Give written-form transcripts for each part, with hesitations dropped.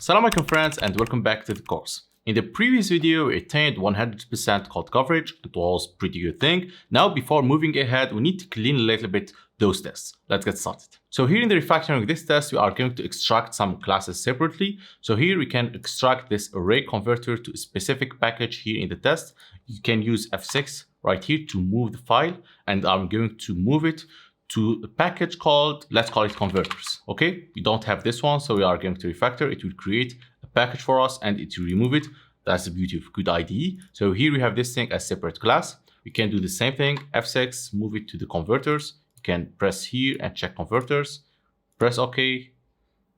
Assalamu alaikum friends and welcome back to the course. In the previous video, we attained 100% code coverage. It was a pretty good thing. Now, before moving ahead, we need to clean a little bit those tests. Let's get started. So here in the refactoring of this test, we are going to extract some classes separately. So here we can extract this array converter to a specific package here in the test. You can use F6 right here to move the file, and I'm going to move it to a package called, let's call it converters. Okay, we don't have this one, so we are going to refactor. It will create a package for us and it will remove it. That's the beauty of good IDE. So here we have this thing as separate class. We can do the same thing, F6, move it to the converters. You can press here and check converters, press OK.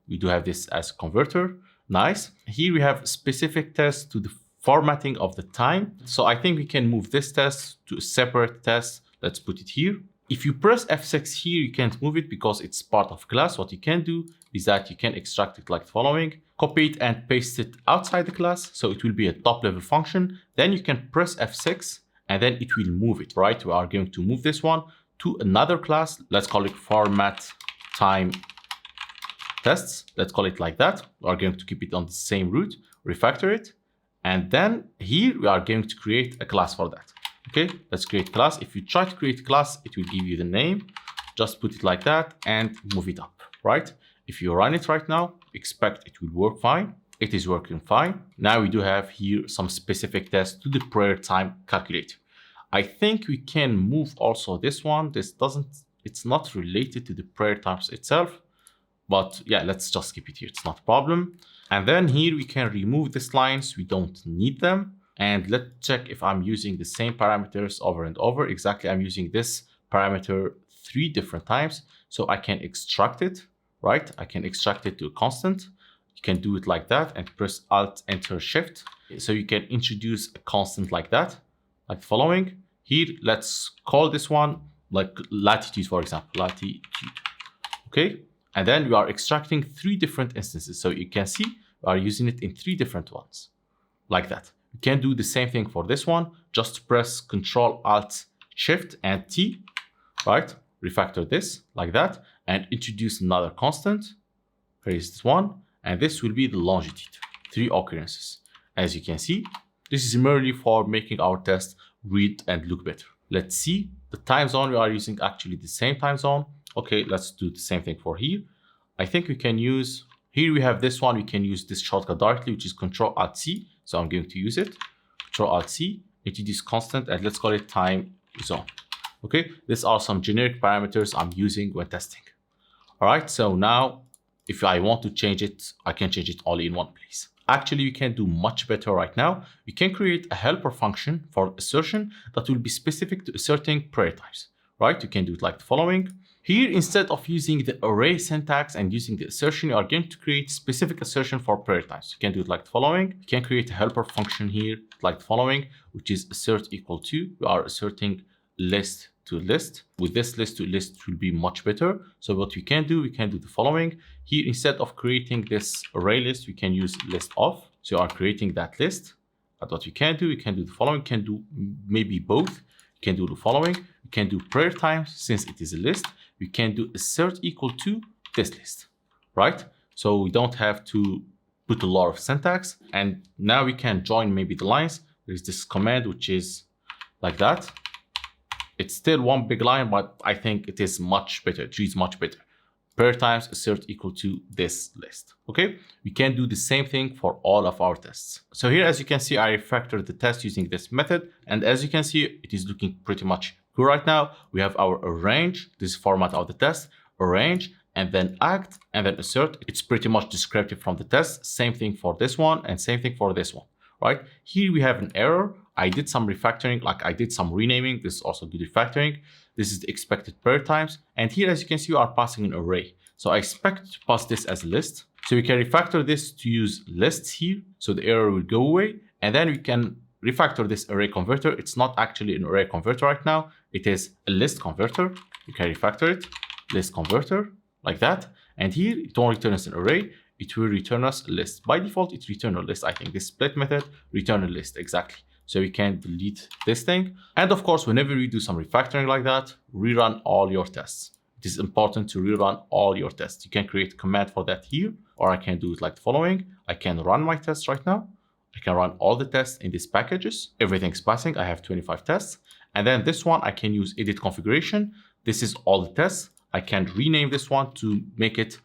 We do have this as converter, nice. Here we have specific tests to the formatting of the time. So I think we can move this test to a separate test. Let's put it here. If you press F6 here, you can't move it because it's part of class. What you can do is that you can extract it like the following, copy it and paste it outside the class. So it will be a top level function. Then you can press F6 and then it will move it, right? We are going to move this one to another class. Let's call it format time tests. Let's call it like that. We are going to keep it on the same root, refactor it. And then here we are going to create a class for that. Okay, let's create class. If you try to create class, it will give you the name. Just put it like that and move it up, right? If you run it right now, expect it will work fine. It is working fine. Now we do have here some specific tests to the prayer time calculator. I think we can move also this one. It's not related to the prayer times itself, but yeah, let's just keep it here. It's not a problem. And then here we can remove these lines. We don't need them. And let's check if I'm using the same parameters over and over. Exactly, I'm using this parameter 3 different times. So I can extract it, right? I can extract it to a constant. You can do it like that and press Alt, Enter, Shift. So you can introduce a constant like that, like the following. Here, let's call this one like latitude, for example, latitude. Okay, and then we are extracting 3 different instances. So you can see we are using it in 3 different ones, like that. You can do the same thing for this one. Just press Control, Alt, Shift, and T, right? Refactor this like that and introduce another constant. Here is this one, and this will be the longitude, 3 occurrences. As you can see, this is merely for making our test read and look better. Let's see the time zone. We are using actually the same time zone. Okay, let's do the same thing for here. I think we can use, here we have this one. We can use this shortcut directly, which is Control, Alt, C. So I'm going to use it, Control Alt C, introduce constant, and let's call it time zone. Okay, these are some generic parameters I'm using when testing. All right, so now if I want to change it, I can change it only in one place. Actually, you can do much better right now. You can create a helper function for assertion that will be specific to asserting prayer types, right? You can do it like the following. Here, instead of using the array syntax and using the assertion, you are going to create specific assertion for prayer types. You can do it like the following. You can create a helper function here like the following, which is assert equal to. We are asserting list to list. With this list to list, it will be much better. So what we can do the following. Here, instead of creating this array list, we can use list of. So you are creating that list. But what we can do the following. You can do maybe both. You can do the following. You can do prayer times since it is a list. We can do assert equal to this list, right? So we don't have to put a lot of syntax. And now we can join maybe the lines. There's this command, which is like that. It's still one big line, but I think it is much better. It reads much better. Prayer times assert equal to this list. Okay, we can do the same thing for all of our tests. So here, as you can see, I refactored the test using this method. And as you can see, it is looking pretty much good right now. We have our arrange, this format of the test, arrange, and then act, and then assert. It's pretty much descriptive from the test. Same thing for this one and same thing for this one, right? Here we have an error. I did some refactoring, like I did some renaming. This is also good refactoring. This is the expected prayer times. And here, as you can see, we are passing an array. So I expect to pass this as a list. So we can refactor this to use lists here. So the error will go away. And then we can refactor this array converter. It's not actually an array converter right now. It is a list converter. You can refactor it, list converter, like that. And here, it won't return us an array. It will return us a list. By default, it returns a list. I think this split method return a list, exactly. So we can delete this thing. And of course, whenever we do some refactoring like that, rerun all your tests. It is important to rerun all your tests. You can create a command for that here. or I can do it like the following. I can run my tests right now. I can run all the tests in these packages. Everything's passing. I have 25 tests. And then this one, I can use edit configuration. This is all the tests. I can rename this one to make it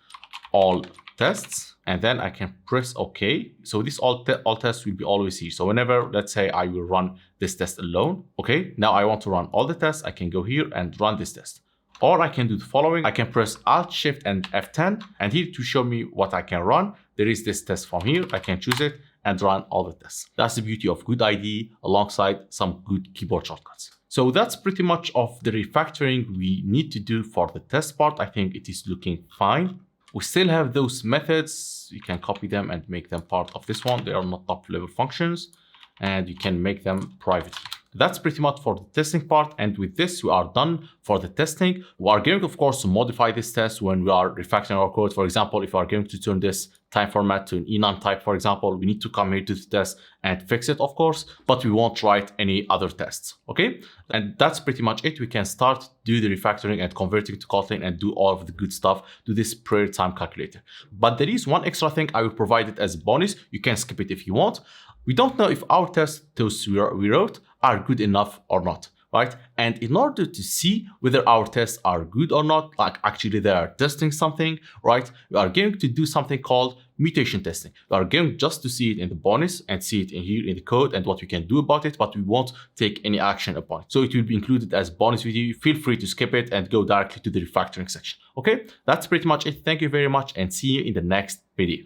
all tests. And then I can press OK. So this all tests will be always here. So whenever, let's say I will run this test alone. Okay, now I want to run all the tests. I can go here and run this test. Or I can do the following. I can press Alt, Shift, and F10. And here to show me what I can run, there is this test from here. I can choose it and run all the tests. That's the beauty of good IDE alongside some good keyboard shortcuts. So that's pretty much of the refactoring we need to do for the test part. I think it is looking fine. We still have those methods. You can copy them and make them part of this one. They are not top level functions and you can make them privately. That's pretty much for the testing part. And with this, we are done for the testing. We are going, of course, to modify this test when we are refactoring our code. For example, if we are going to turn this time format to an enum type, for example, we need to come here to the test and fix it, of course, but we won't write any other tests, okay? And that's pretty much it. We can start do the refactoring and converting to Kotlin and do all of the good stuff, do this prayer time calculator. But there is one extra thing I will provide it as a bonus. You can skip it if you want. We don't know if our tests, those we wrote, are good enough or not, right? And in order to see whether our tests are good or not, like actually they are testing something, right? We are going to do something called mutation testing. We are going just to see it in the bonus and see it in here in the code and what we can do about it, but we won't take any action upon it. So it will be included as bonus video. Feel free to skip it and go directly to the refactoring section. Okay, that's pretty much it. Thank you very much and see you in the next video.